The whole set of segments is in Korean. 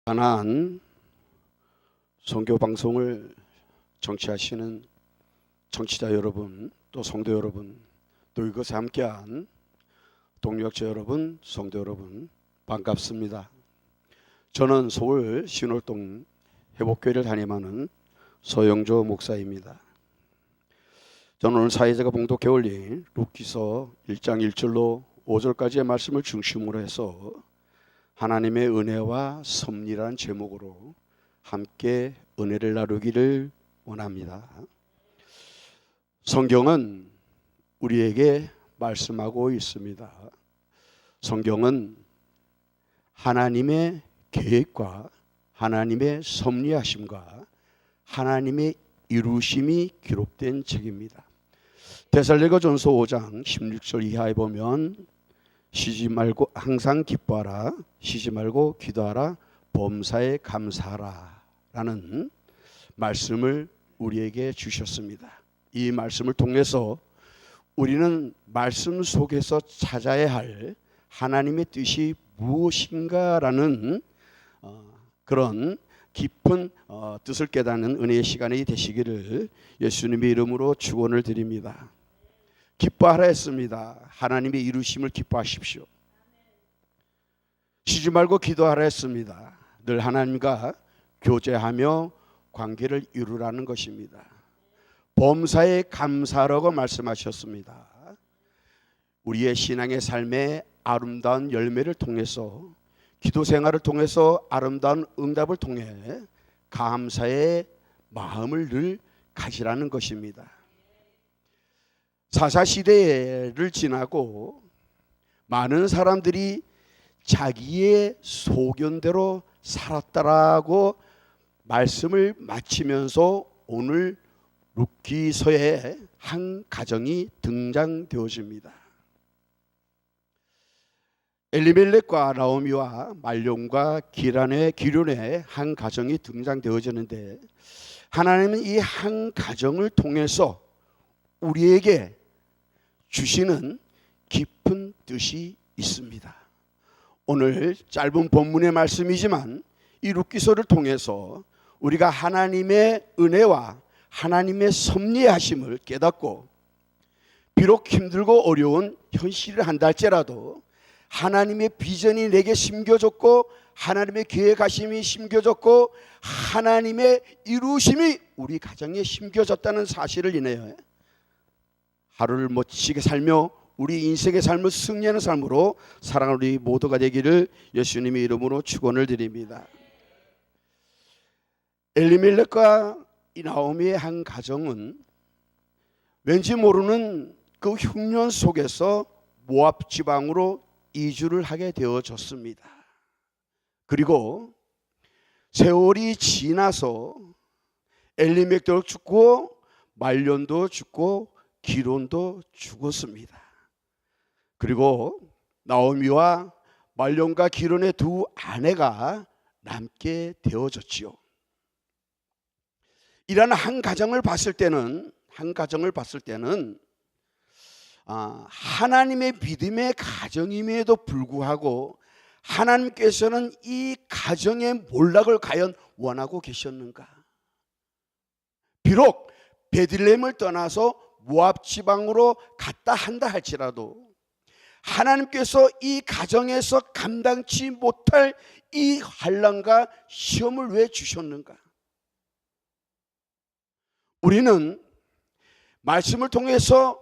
가나안 선교 방송을 청취하시는 청취자 여러분, 또 성도 여러분, 또 이것에 함께한 동역자 여러분, 성도 여러분, 반갑습니다. 저는 서울 신월동 회복교회를 담임하는 서영조 목사입니다. 저는 오늘 사회자가 봉독해 올린 룻기서 1장 1절로 5절까지의 말씀을 중심으로 해서 하나님의 은혜와 섭리라는 제목으로 함께 은혜를 나누기를 원합니다. 성경은 우리에게 말씀하고 있습니다. 성경은 하나님의 계획과 하나님의 섭리하심과 하나님의 이루심이 기록된 책입니다. 데살로니가전서 5장 16절 이하에 보면 쉬지 말고 항상 기뻐하라, 쉬지 말고 기도하라, 범사에 감사하라 라는 말씀을 우리에게 주셨습니다. 이 말씀을 통해서 우리는 말씀 속에서 찾아야 할 하나님의 뜻이 무엇인가라는 그런 깊은 뜻을 깨닫는 은혜의 시간이 되시기를 예수님의 이름으로 축원을 드립니다. 기뻐하라 했습니다. 하나님의 이루심을 기뻐하십시오. 쉬지 말고 기도하라 했습니다. 늘 하나님과 교제하며 관계를 이루라는 것입니다. 범사에 감사라고 말씀하셨습니다. 우리의 신앙의 삶의 아름다운 열매를 통해서, 기도 생활을 통해서, 아름다운 응답을 통해 감사의 마음을 늘 가지라는 것입니다. 사사시대를 지나고 많은 사람들이 자기의 소견대로 살았다라고 말씀을 마치면서 오늘 룻기서의 한 가정이 등장되어집니다. 엘리멜렉과 나오미와 말론과 기련의 한 가정이 등장되어지는데, 하나님은 이 한 가정을 통해서 우리에게 주시는 깊은 뜻이 있습니다. 오늘 짧은 본문의 말씀이지만 이 룻기서를 통해서 우리가 하나님의 은혜와 하나님의 섭리하심을 깨닫고, 비록 힘들고 어려운 현실을 한다 할지라도 하나님의 비전이 내게 심겨졌고, 하나님의 계획하심이 심겨졌고, 하나님의 이루심이 우리 가정에 심겨졌다는 사실을 인하여 하루를 멋지게 살며 우리 인생의 삶을 승리하는 삶으로 살아가는 우리 모두가 되기를 예수님의 이름으로 축원을 드립니다. 엘리멜렉과 나오미의 한 가정은 왠지 모르는 그 흉년 속에서 모압 지방으로 이주를 하게 되어졌습니다. 그리고 세월이 지나서 엘리멜렉도 죽고 말론도 죽고 기론도 죽었습니다. 그리고 나오미와 말론과 기론의 두 아내가 남게 되어졌지요. 이런 한 가정을 봤을 때는 하나님의 믿음의 가정임에도 불구하고 하나님께서는 이 가정의 몰락을 과연 원하고 계셨는가? 비록 베들레헴을 떠나서 모압 지방으로 갔다 한다 할지라도 하나님께서 이 가정에서 감당치 못할 이 환난과 시험을 왜 주셨는가? 우리는 말씀을 통해서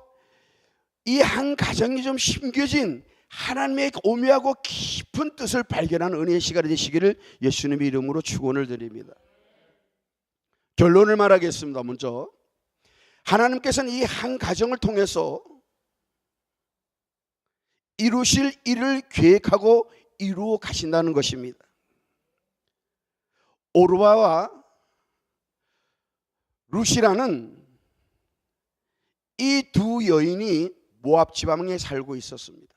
이 한 가정이 좀 심겨진 하나님의 오묘하고 깊은 뜻을 발견하는 은혜의 시간이 되시기를 예수님의 이름으로 축원을 드립니다. 결론을 말하겠습니다. 먼저 하나님께서는 이 한 가정을 통해서 이루실 일을 계획하고 이루어 가신다는 것입니다. 오르바와 룻이라는 이 두 여인이 모압 지방에 살고 있었습니다.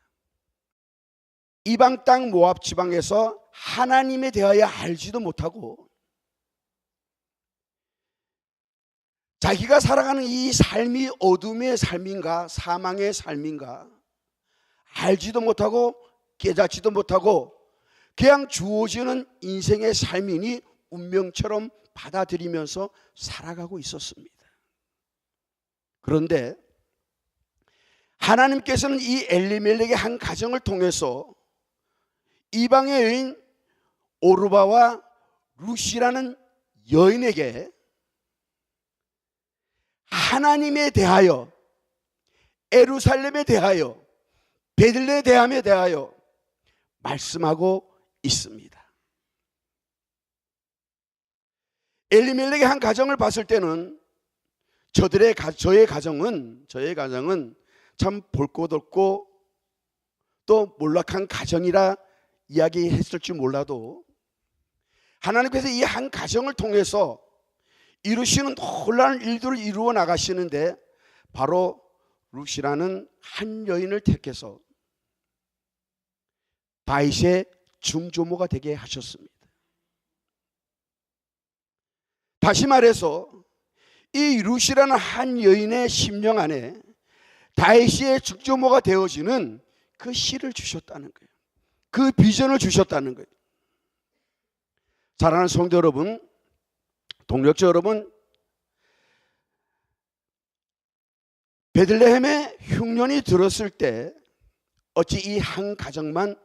이방 땅 모압 지방에서 하나님에 대하여 알지도 못하고 자기가 살아가는 이 삶이 어둠의 삶인가 사망의 삶인가 알지도 못하고 깨닫지도 못하고 그냥 주어지는 인생의 삶이니 운명처럼 받아들이면서 살아가고 있었습니다. 그런데 하나님께서는 이 엘리멜렉의 한 가정을 통해서 이방의 여인 오르바와 룻이라는 여인에게 하나님에 대하여, 예루살렘에 대하여, 베들레헴에 대하여 말씀하고 있습니다. 엘리멜렉의 한 가정을 봤을 때는 저의 가정은 참 볼 것 없고 또 몰락한 가정이라 이야기했을 줄 몰라도 하나님께서 이 한 가정을 통해서 이루시는 놀라운 일들을 이루어 나가시는데 바로 룻이라는 한 여인을 택해서 다윗의 중조모가 되게 하셨습니다. 다시 말해서 이 룻이라는 한 여인의 심령 안에 다윗의 중조모가 되어지는 그 시를 주셨다는 거예요. 그 비전을 주셨다는 거예요. 사랑하는 성도 여러분, 동력자 여러분, 베들레헴에 흉년이 들었을 때 어찌 이 한 가정만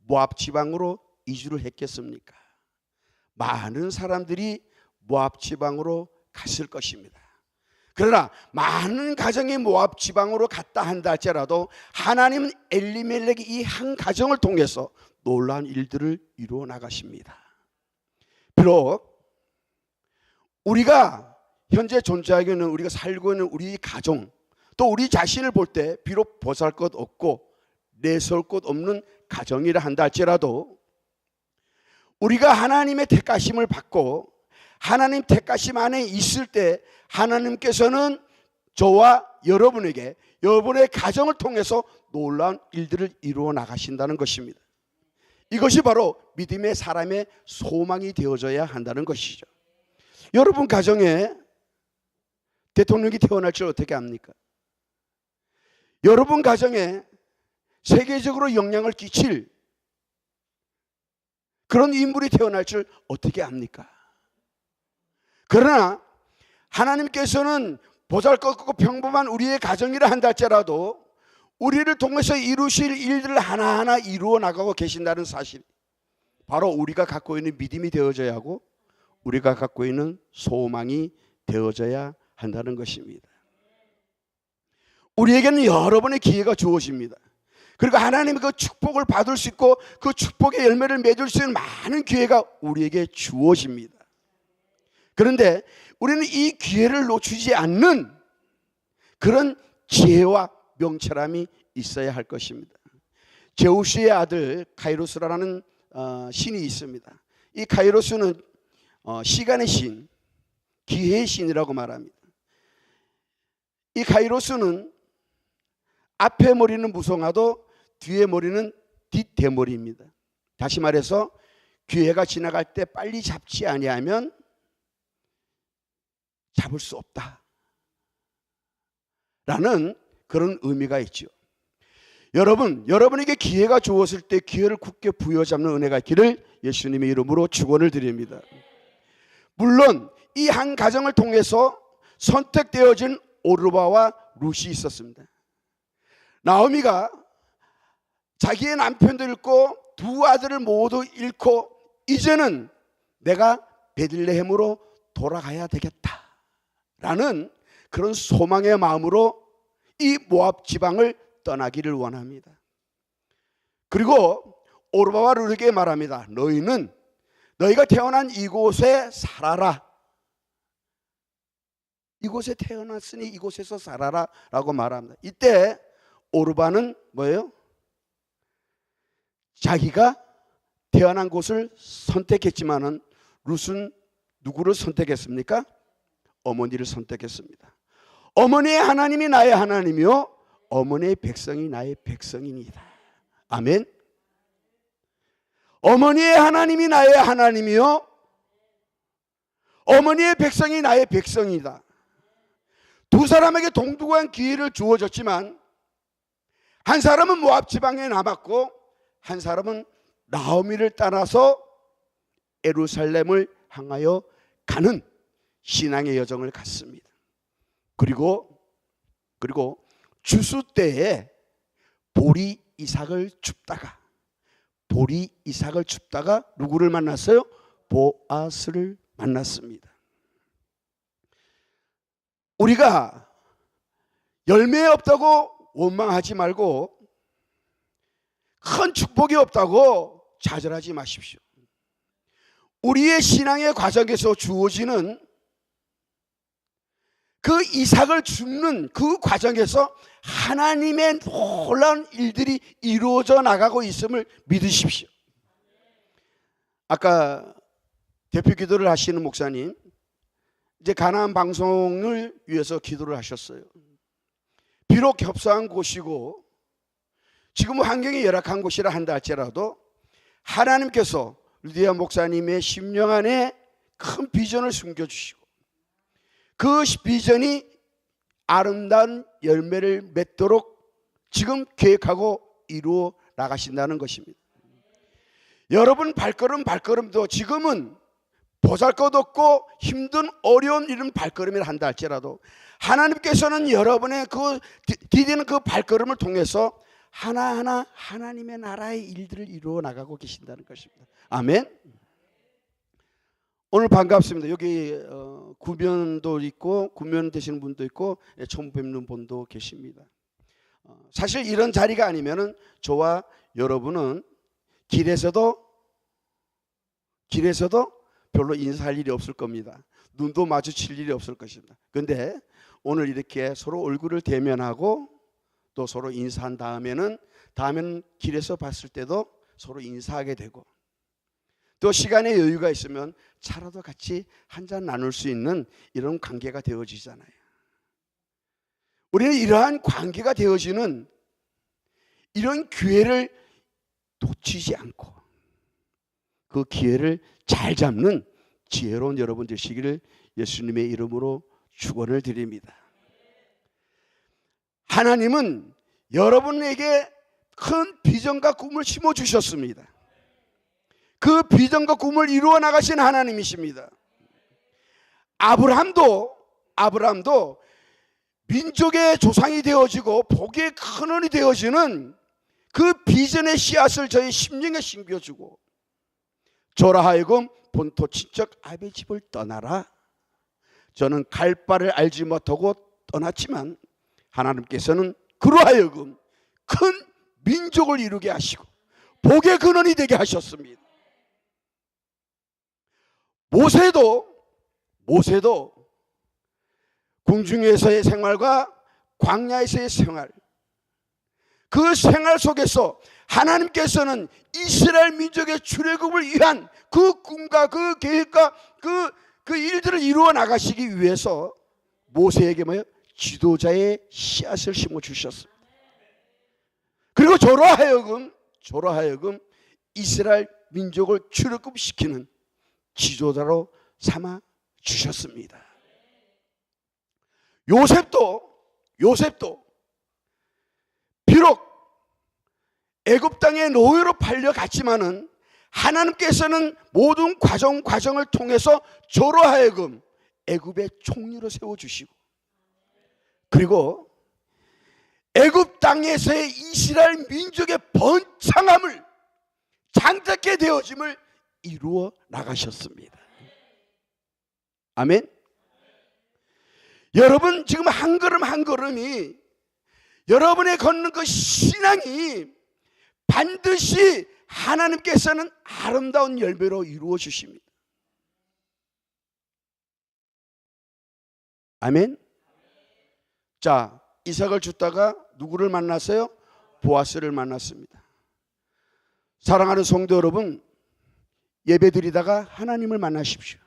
모압 지방으로 이주를 했겠습니까? 많은 사람들이 모압 지방으로 갔을 것입니다. 그러나 많은 가정이 모압 지방으로 갔다 한다 할지라도 하나님은 엘리멜렉의 이 한 가정을 통해서 놀라운 일들을 이루어 나가십니다. 비록 우리가 현재 존재하고 있는, 우리가 살고 있는 우리 가정, 또 우리 자신을 볼 때 비록 보잘것 없고 내세울 것 없는 가정이라 한다 할지라도 우리가 하나님의 택하심을 받고 하나님 택하심 안에 있을 때 하나님께서는 저와 여러분에게, 여러분의 가정을 통해서 놀라운 일들을 이루어 나가신다는 것입니다. 이것이 바로 믿음의 사람의 소망이 되어져야 한다는 것이죠. 여러분 가정에 대통령이 태어날 줄 어떻게 압니까? 여러분 가정에 세계적으로 영향을 끼칠 그런 인물이 태어날 줄 어떻게 압니까? 그러나 하나님께서는 보잘것없고 평범한 우리의 가정이라 한다 할지라도 우리를 통해서 이루실 일들을 하나하나 이루어 나가고 계신다는 사실, 바로 우리가 갖고 있는 믿음이 되어져야 하고 우리가 갖고 있는 소망이 되어져야 한다는 것입니다. 우리에게는 여러 번의 기회가 주어집니다. 그리고 하나님의 그 축복을 받을 수 있고 그 축복의 열매를 맺을 수 있는 많은 기회가 우리에게 주어집니다. 그런데 우리는 이 기회를 놓치지 않는 그런 지혜와 명철함이 있어야 할 것입니다. 제우스의 아들 카이로스라는 신이 있습니다. 이 카이로스는 시간의 신, 기회의 신이라고 말합니다. 이 카이로스는 앞에 머리는 무성하도 뒤에 머리는 뒷대머리입니다. 다시 말해서 기회가 지나갈 때 빨리 잡지 아니하면 잡을 수 없다 라는 그런 의미가 있죠. 여러분에게 기회가 주어졌을 때 기회를 굳게 부여잡는 은혜가 있기를 예수님의 이름으로 축원을 드립니다. 물론 이 한 가정을 통해서 선택되어진 오르바와 룻이 있었습니다. 나오미가 자기의 남편도 잃고 두 아들을 모두 잃고 이제는 내가 베들레헴으로 돌아가야 되겠다라는 그런 소망의 마음으로 이 모압 지방을 떠나기를 원합니다. 그리고 오르바와 룻에게 말합니다. 너희가 태어난 이곳에 살아라. 이곳에 태어났으니 이곳에서 살아라 라고 말합니다. 이때 오르바는 뭐예요? 자기가 태어난 곳을 선택했지만은 룻은 누구를 선택했습니까? 어머니를 선택했습니다. 어머니의 하나님이 나의 하나님이요 어머니의 백성이 나의 백성입니다. 아멘. 어머니의 하나님이 나의 하나님이요 어머니의 백성이 나의 백성이다. 두 사람에게 동등한 기회를 주어졌지만 한 사람은 모압 지방에 남았고 한 사람은 나오미를 따라서 예루살렘을 향하여 가는 신앙의 여정을 갔습니다. 그리고 추수 때에 보리 이삭을 줍다가 누구를 만났어요? 보아스를 만났습니다. 우리가 열매 없다고 원망하지 말고, 큰 축복이 없다고 좌절하지 마십시오. 우리의 신앙의 과정에서 주어지는 그 이삭을 줍는 그 과정에서 하나님의 놀라운 일들이 이루어져 나가고 있음을 믿으십시오. 아까 대표 기도를 하시는 목사님, 이제 가나안 방송을 위해서 기도를 하셨어요. 비록 협소한 곳이고 지금 환경이 열악한 곳이라 한다 할지라도 하나님께서 루디아 목사님의 심령 안에 큰 비전을 숨겨주시고 그 비전이 아름다운 열매를 맺도록 지금 계획하고 이루어 나가신다는 것입니다. 여러분 발걸음도 지금은 보잘것없고 힘든 어려운 이런 발걸음을 한다 할지라도 하나님께서는 여러분의 그 디디는 그 발걸음을 통해서 하나하나 하나님의 나라의 일들을 이루어 나가고 계신다는 것입니다. 아멘. 오늘 반갑습니다. 여기 구면도 있고 구면 되시는 분도 있고 처음 뵙는 분도 계십니다. 사실 이런 자리가 아니면은 저와 여러분은 길에서도 별로 인사할 일이 없을 겁니다. 눈도 마주칠 일이 없을 것입니다. 그런데 오늘 이렇게 서로 얼굴을 대면하고 또 서로 인사한 다음에는 길에서 봤을 때도 서로 인사하게 되고 또 시간의 여유가 있으면 차라도 같이 한잔 나눌 수 있는 이런 관계가 되어지잖아요. 우리는 이러한 관계가 되어지는 이런 기회를 놓치지 않고 그 기회를 잘 잡는 지혜로운 여러분 되시기를 예수님의 이름으로 축원을 드립니다. 하나님은 여러분에게 큰 비전과 꿈을 심어주셨습니다. 그 비전과 꿈을 이루어 나가신 하나님이십니다. 아브라함도 민족의 조상이 되어지고 복의 근원이 되어지는 그 비전의 씨앗을 저의 심령에 심겨주고 저라 하여금 본토 친척 아베 집을 떠나라. 저는 갈 바를 알지 못하고 떠났지만 하나님께서는 그로 하여금 큰 민족을 이루게 하시고 복의 근원이 되게 하셨습니다. 모세도 궁중에서의 생활과 광야에서의 생활, 그 생활 속에서 하나님께서는 이스라엘 민족의 출애굽을 위한 그 꿈과 그 계획과 그 일들을 이루어 나가시기 위해서 모세에게 지도자의 씨앗을 심어 주셨습니다. 그리고 저로 하여금 이스라엘 민족을 출애굽시키는 지도자로 삼아 주셨습니다. 요셉도 비록 애굽 땅의 노예로 팔려갔지만은 하나님께서는 모든 과정을 통해서 저로 하여금 애굽의 총리로 세워주시고 그리고 애굽 땅에서의 이스라엘 민족의 번창함을 장작게 되어짐을 이루어 나가셨습니다. 아멘. 여러분 지금 한 걸음 한 걸음이 여러분의 걷는 그 신앙이 반드시 하나님께서는 아름다운 열매로 이루어 주십니다. 아멘. 자, 이삭을 줍다가 누구를 만났어요? 보아스를 만났습니다. 사랑하는 성도 여러분, 예배드리다가 하나님을 만나십시오.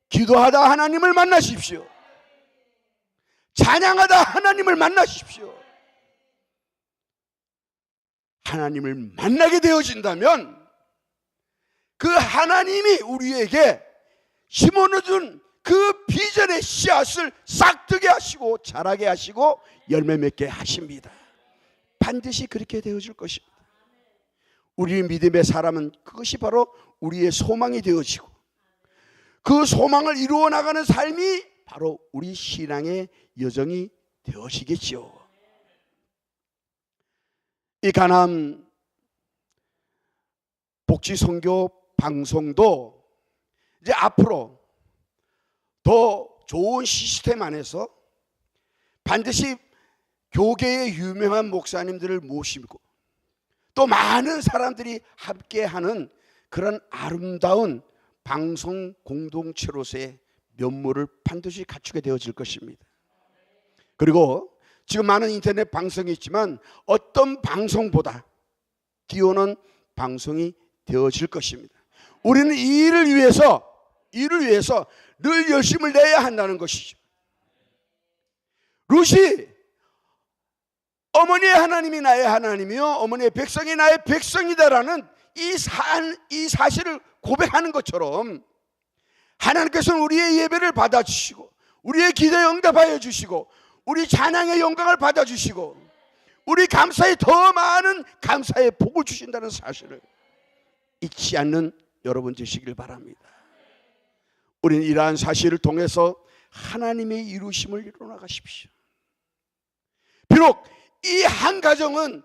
기도하다 하나님을 만나십시오. 찬양하다 하나님을 만나십시오. 하나님을 만나게 되어진다면 그 하나님이 우리에게 심어놓은 그 비전의 씨앗을 싹트게 하시고 자라게 하시고 열매 맺게 하십니다. 반드시 그렇게 되어질 것입니다. 우리 믿음의 사람은 그것이 바로 우리의 소망이 되어지고, 그 소망을 이루어 나가는 삶이 바로 우리 신앙의 여정이 되어지겠지요. 이 가나안 복지선교 방송도 이제 앞으로 더 좋은 시스템 안에서 반드시 교계의 유명한 목사님들을 모시고 또 많은 사람들이 함께하는 그런 아름다운 방송 공동체로서의 면모를 반드시 갖추게 되어질 것입니다. 그리고 지금 많은 인터넷 방송이 있지만 어떤 방송보다 기원한 방송이 되어질 것입니다. 우리는 이 일을 위해서 늘 열심을 내야 한다는 것이죠. 룻이 어머니의 하나님이 나의 하나님이요 어머니의 백성이 나의 백성이다라는 이 사실을 고백하는 것처럼 하나님께서는 우리의 예배를 받아주시고 우리의 기도에 응답하여 주시고 우리 찬양의 영광을 받아주시고 우리 감사에 더 많은 감사의 복을 주신다는 사실을 잊지 않는 여러분 되시길 바랍니다. 우리는 이러한 사실을 통해서 하나님의 이루심을 이루어나가십시오. 비록 이 한 가정은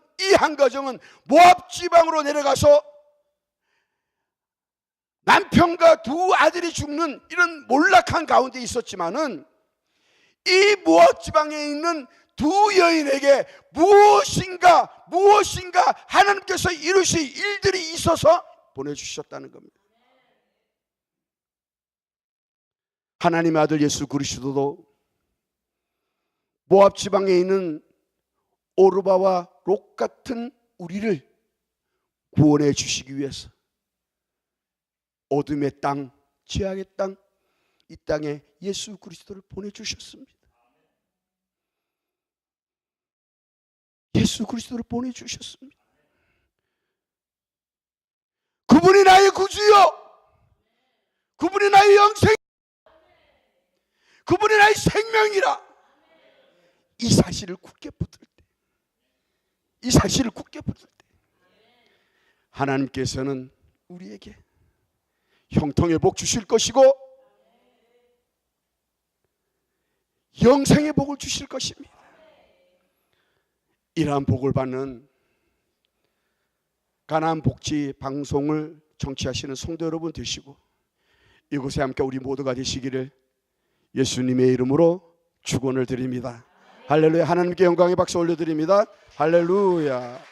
모압 지방으로 내려가서 남편과 두 아들이 죽는 이런 몰락한 가운데 있었지만은 이 모압 지방에 있는 두 여인에게 무엇인가 하나님께서 이루실 일들이 있어서 보내주셨다는 겁니다. 하나님의 아들 예수 그리스도도 모압 지방에 있는 오르바와 롯 같은 우리를 구원해 주시기 위해서 어둠의 땅, 죄악의 땅, 이 땅에 예수 그리스도를 보내주셨습니다. 예수 그리스도를 보내주셨습니다. 그분이 나의 구주요, 그분이 나의 영생, 그분이 나의 생명이라. 이 사실을 굳게 붙들 때 하나님께서는 우리에게 형통의 복 주실 것이고 영생의 복을 주실 것입니다. 이러한 복을 받는 가나안 복지 방송을 청취하시는 성도 여러분 되시고 이곳에 함께 우리 모두가 되시기를 예수님의 이름으로 축원을 드립니다. 할렐루야. 하나님께 영광의 박수 올려드립니다. 할렐루야.